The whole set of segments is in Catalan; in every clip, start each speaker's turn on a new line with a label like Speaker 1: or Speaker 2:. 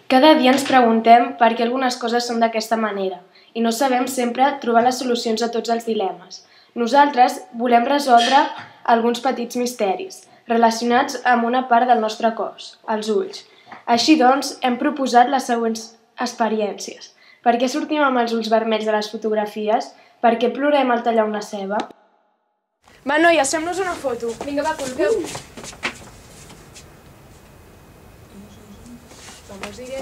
Speaker 1: Cada dia ens preguntem per què algunes coses són d'aquesta manera i no sabem sempre trobar les solucions a tots els dilemes. Nosaltres volem resoldre alguns petits misteris relacionats amb una part del nostre cos, els ulls. Així doncs, hem proposat les següents experiències. Per què sortim amb els ulls vermells a les fotografies? Per què plorem al tallar una ceba? Va, noies, fem-nos una foto.
Speaker 2: Vinga, va, colpeu.
Speaker 1: Vamos, diré.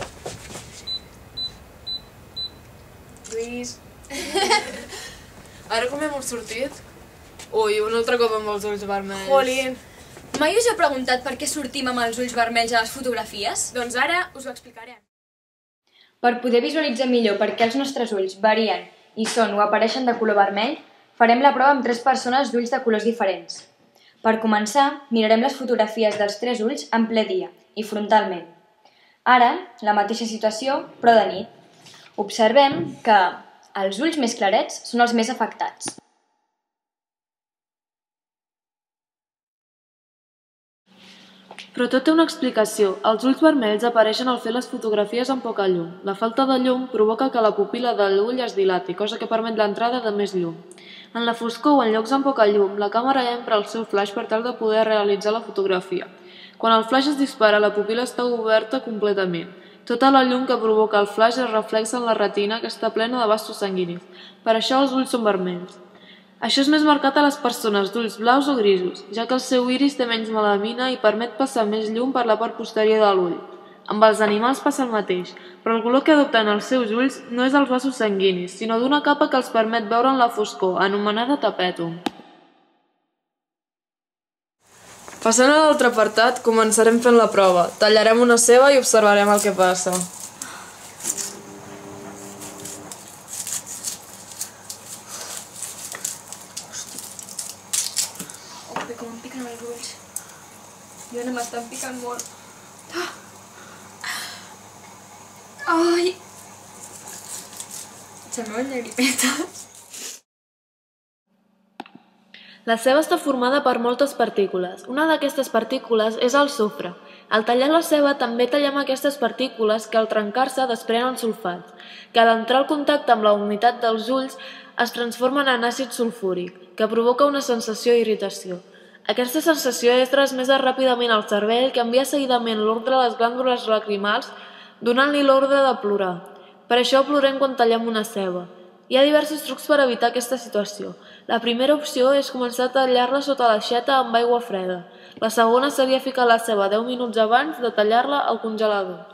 Speaker 1: Lluís.
Speaker 2: Ara com hem sortit? Ui, un altre cop amb els ulls vermells.
Speaker 1: Jolín.
Speaker 3: Mai us he preguntat per què sortim amb els ulls vermells a les fotografies?
Speaker 1: Doncs ara us ho explicarem.
Speaker 4: Per poder visualitzar millor per què els nostres ulls varien i són o apareixen de color vermell, farem la prova amb 3 persones d'ulls de colors diferents. Per començar, mirarem les fotografies dels 3 ulls en ple dia i frontalment. Ara, la mateixa situació, però de nit. Observem que els ulls més clarets són els més afectats.
Speaker 5: Però tot té una explicació. Els ulls vermells apareixen al fer les fotografies amb poca llum. La falta de llum provoca que la pupil·la de l'ull es dilati, cosa que permet l'entrada de més llum. En la foscor o en llocs amb poca llum, la càmera empra el seu flaix per tal de poder realitzar la fotografia. Quan el flaix es dispara, la pupil·la està oberta completament. Tota la llum que provoca el flaix es reflexa en la retina, que està plena de vasos sanguinis. Per això els ulls són vermells. Això és més marcat a les persones d'ulls blaus o grisos, ja que el seu iris té menys melamina i permet passar més llum per la part posterior de l'ull. Amb els animals passa el mateix, però el color que adopten els seus ulls no és dels vasos sanguinis, sinó d'una capa que els permet veure en la foscor, anomenada tapètum.
Speaker 2: Passant a l'altre apartat, començarem fent la prova. Tallarem una ceba i observarem el que passa.
Speaker 3: Ope, com em piquen els ulls. I ara m'estan picant molt. Ai! Se me ven llagrimetes.
Speaker 5: La ceba està formada per moltes partícules. Una d'aquestes partícules és el sofre. Al tallar la ceba també tallem aquestes partícules que al trencar-se desprenen sulfats, que a l'entrar al contacte amb la humitat dels ulls es transformen en àcid sulfúric, que provoca una sensació d'irritació. Aquesta sensació és transmesa ràpidament al cervell, que envia seguidament l'ordre a les glàndules lacrimals, donant-li l'ordre de plorar. Per això plorem quan tallem una ceba. Hi ha diversos trucs per evitar aquesta situació. La primera opció és començar a tallar-la sota l'aixeta amb aigua freda. La segona seria ficar la ceba 10 minuts abans de tallar-la al congelador.